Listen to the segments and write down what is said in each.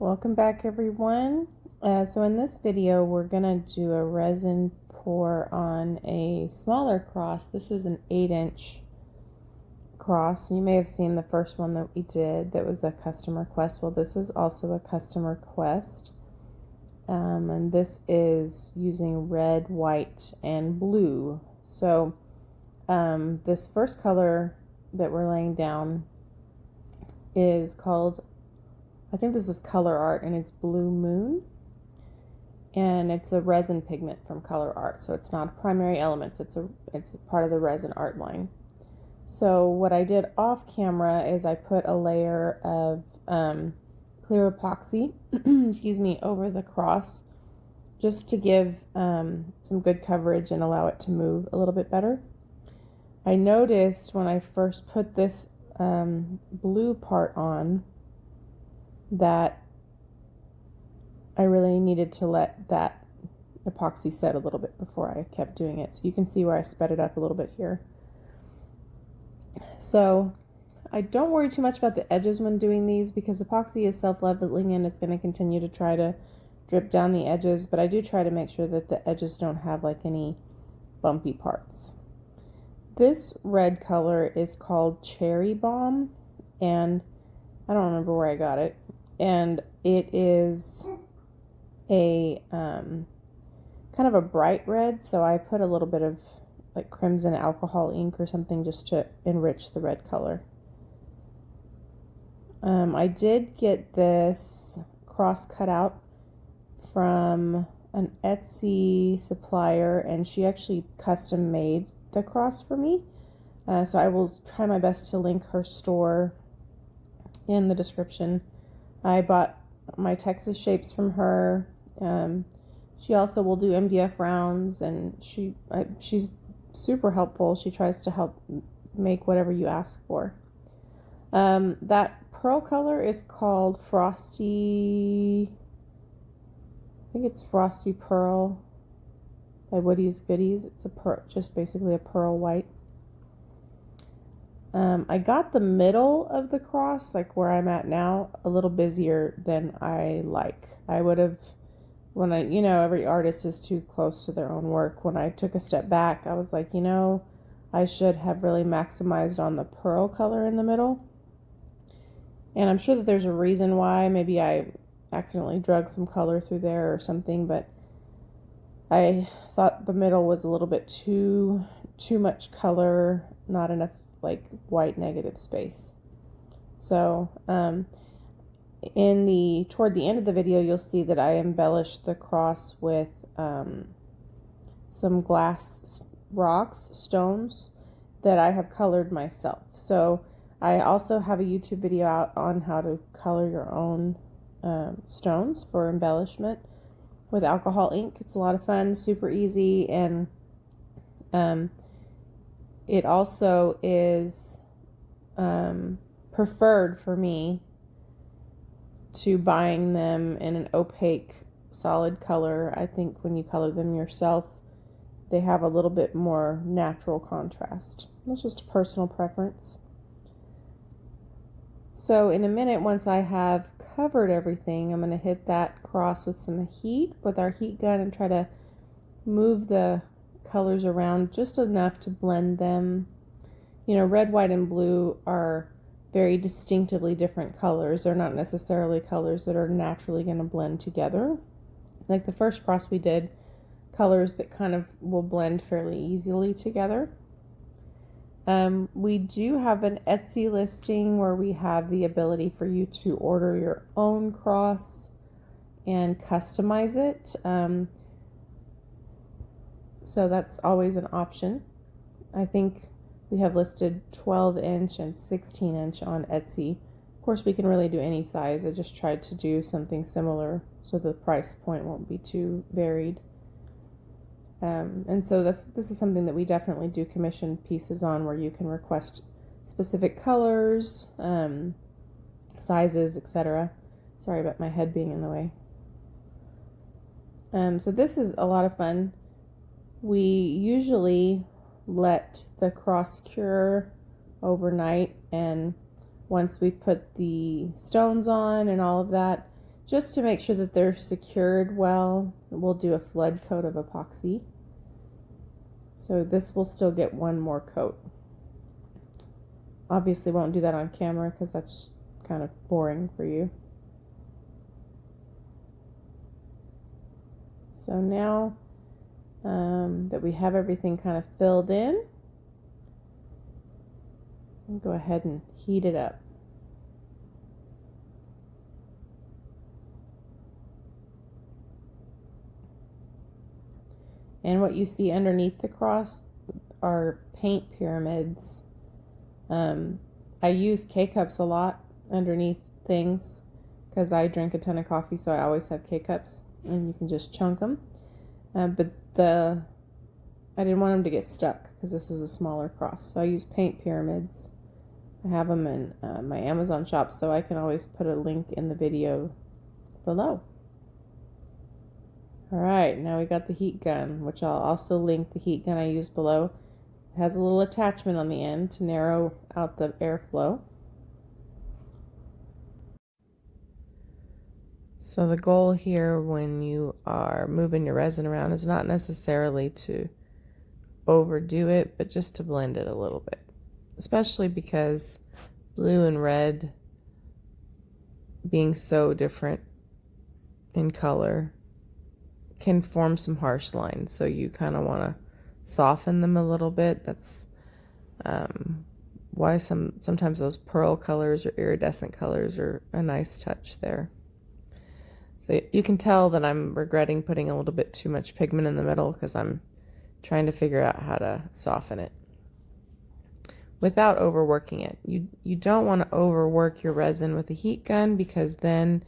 Welcome back, everyone. So in this video we're gonna do a resin pour on a smaller cross. This is an 8-inch cross. You may have seen the first one that we did that was a custom request. Well, this is also a custom request, and this is using red, white, and blue. So this first color that we're laying down is called, I think this is Colourarte, and it's Blue Moon, and it's a resin pigment from Colourarte, so it's not a primary element, it's a part of the Resin Art line. So what I did off camera is I put a layer of clear epoxy excuse me, over the cross, just to give some good coverage and allow it to move a little bit better. I noticed when I first put this blue part on that I really needed to let that epoxy set a little bit before I kept doing it. So you can see where I sped it up a little bit here. So I don't worry too much about the edges when doing these, because epoxy is self-leveling and it's going to continue to try to drip down the edges, but I do try to make sure that the edges don't have like any bumpy parts. This red color is called Cherry Bomb, and I don't remember where I got it. And it is a kind of a bright red, so I put a little bit of like crimson alcohol ink or something just to enrich the red color. I did get this cross cut out from an Etsy supplier, and she actually custom made the cross for me. So I will try my best to link her store in the description. I bought my Texas shapes from her. She also will do MDF rounds, and she's super helpful. She tries to help make whatever you ask for. That pearl color is called Frosty. I think it's Frosty Pearl by Woody's Goodies. It's a pearl, just basically a pearl white. I got the middle of the cross, like where I'm at now, a little busier than I like. I would have, when I, every artist is too close to their own work. When I took a step back, I was like, I should have really maximized on the pearl color in the middle. And I'm sure that there's a reason why. Maybe I accidentally drug some color through there or something, but I thought the middle was a little bit too much color, not enough like white negative space. So toward the end of the video, you'll see that I embellished the cross with some glass rocks, stones that I have colored myself. So I also have a YouTube video out on how to color your own stones for embellishment with alcohol ink. It's a lot of fun, super easy, and it also is preferred for me to buying them in an opaque solid color. I think when you color them yourself, they have a little bit more natural contrast. That's just a personal preference. So in a minute, once I have covered everything, I'm going to hit that cross with some heat with our heat gun and try to move the colors around just enough to blend them. Red, white, and blue are very distinctively different colors. They're not necessarily colors that are naturally going to blend together. Like the first cross we did, colors that kind of will blend fairly easily together. We do have an Etsy listing where we have the ability for you to order your own cross and customize it. So that's always an option. I think we have listed 12-inch and 16-inch on Etsy. Of course, we can really do any size. I just tried to do something similar so the price point won't be too varied. And so this is something that we definitely do commission pieces on, where you can request specific colors, sizes, etc. Sorry about my head being in the way. So this is a lot of fun. We usually let the cross cure overnight, and once we put the stones on and all of that, Just to make sure that they're secured well, we'll do a flood coat of epoxy. So this will still get one more coat. Obviously won't do that on camera because that's kind of boring for you. So now that we have everything kind of filled in, I'll go ahead and heat it up. And what you see underneath the cross are paint pyramids. I use K-cups a lot underneath things because I drink a ton of coffee, so I always have K-cups, and you can just chunk them. But I didn't want them to get stuck because this is a smaller cross, so I use paint pyramids. I have them in my Amazon shop, so I can always put a link in the video below. Alright, now we got the heat gun, which I'll also link the heat gun I use below. It has a little attachment on the end to narrow out the airflow. So the goal here when you are moving your resin around is not necessarily to overdo it, but just to blend it a little bit. Especially because blue and red being so different in color can form some harsh lines, so you kind of want to soften them a little bit. That's why sometimes those pearl colors or iridescent colors are a nice touch there. So you can tell that I'm regretting putting a little bit too much pigment in the middle because I'm trying to figure out how to soften it without overworking it. You don't want to overwork your resin with a heat gun because then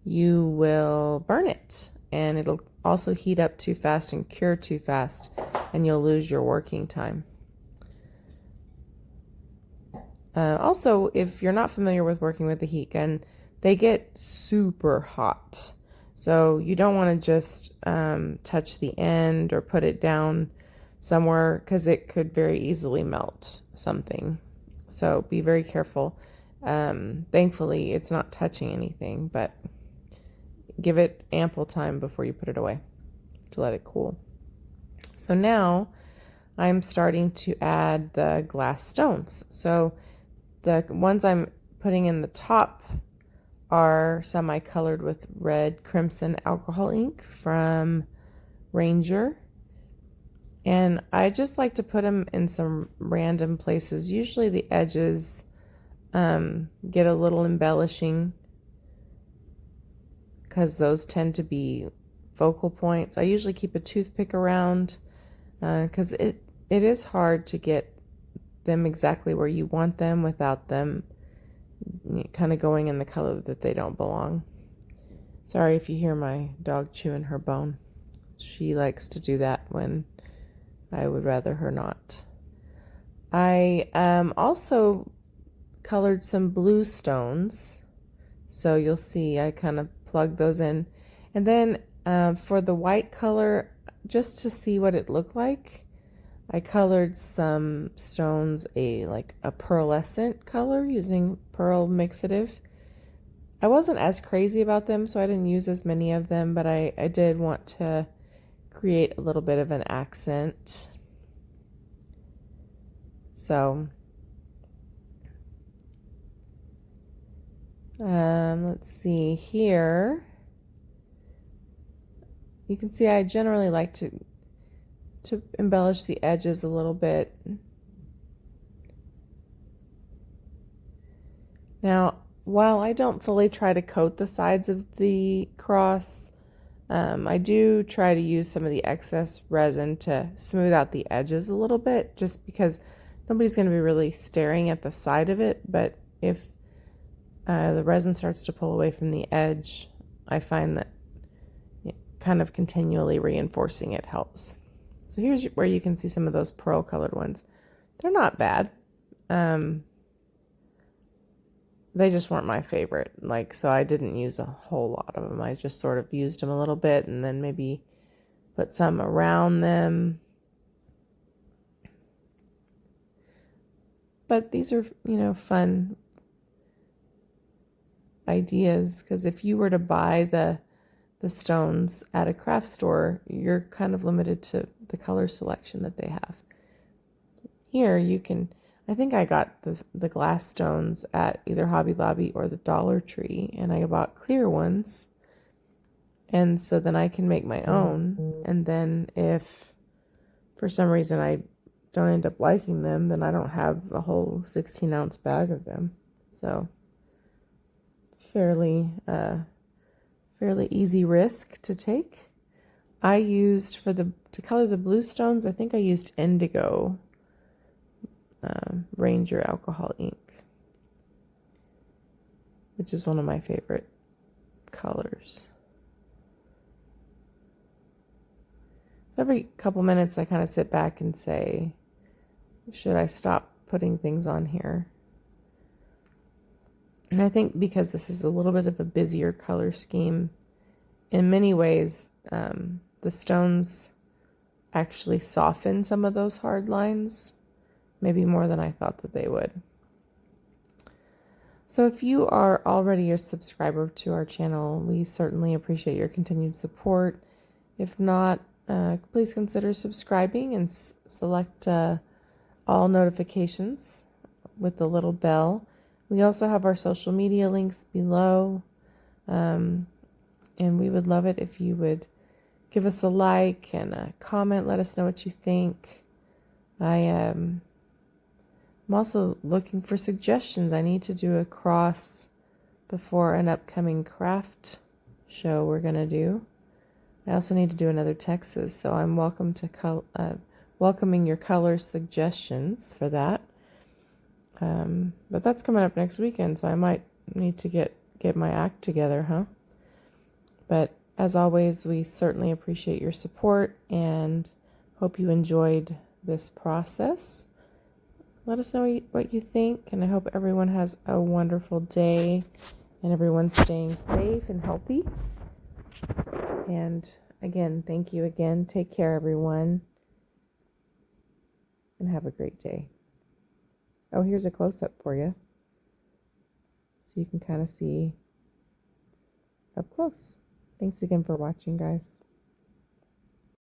you will burn it, and it'll also heat up too fast and cure too fast, and you'll lose your working time. Also, if you're not familiar with working with the heat gun, they get super hot. So you don't want to just touch the end or put it down somewhere because it could very easily melt something. So be very careful. Thankfully, it's not touching anything, but give it ample time before you put it away to let it cool. So now I'm starting to add the glass stones. So the ones I'm putting in the top are semi-colored with red crimson alcohol ink from Ranger. And I just like to put them in some random places. Usually the edges get a little embellishing because those tend to be focal points. I usually keep a toothpick around because it is hard to get them exactly where you want them without them kind of going in the color that they don't belong. Sorry if you hear my dog chewing her bone. She likes to do that when I would rather her not. I also colored some blue stones. So you'll see I kind of plug those in. And then for the white color, just to see what it looked like, I colored some stones like a pearlescent color using pearl mixative. I wasn't as crazy about them, so I didn't use as many of them, but I did want to create a little bit of an accent. So let's see here. You can see I generally like to embellish the edges a little bit. Now, while I don't fully try to coat the sides of the cross, I do try to use some of the excess resin to smooth out the edges a little bit, just because nobody's going to be really staring at the side of it. But if the resin starts to pull away from the edge, I find that kind of continually reinforcing it helps. So here's where you can see some of those pearl colored ones. They're not bad. They just weren't my favorite. So I didn't use a whole lot of them. I just sort of used them a little bit and then maybe put some around them. But these are, fun ideas, because if you were to buy the stones at a craft store, you're kind of limited to the color selection that they have. Here you can, I think I got the glass stones at either Hobby Lobby or the Dollar Tree, and I bought clear ones, and so then I can make my own. And then if for some reason I don't end up liking them, then I don't have a whole 16-ounce bag of them. So fairly easy risk to take. I used to color the blue stones, I think I used indigo Ranger alcohol ink, which is one of my favorite colors. So every couple minutes I kind of sit back and say, should I stop putting things on here? And I think because this is a little bit of a busier color scheme, in many ways, the stones actually soften some of those hard lines, maybe more than I thought that they would. So if you are already a subscriber to our channel, we certainly appreciate your continued support. If not, please consider subscribing and select all notifications with the little bell. We also have our social media links below, and we would love it if you would give us a like and a comment. Let us know what you think. I'm also looking for suggestions. I need to do a cross before an upcoming craft show we're going to do. I also need to do another Texas, so I'm welcoming your color suggestions for that. But that's coming up next weekend, so I might need to get my act together, huh? But as always, we certainly appreciate your support and hope you enjoyed this process. Let us know what you think, and I hope everyone has a wonderful day and everyone's staying safe and healthy. And again, thank you again. Take care, everyone, and have a great day. Oh, here's a close-up for you, so you can kind of see up close. Thanks again for watching, guys.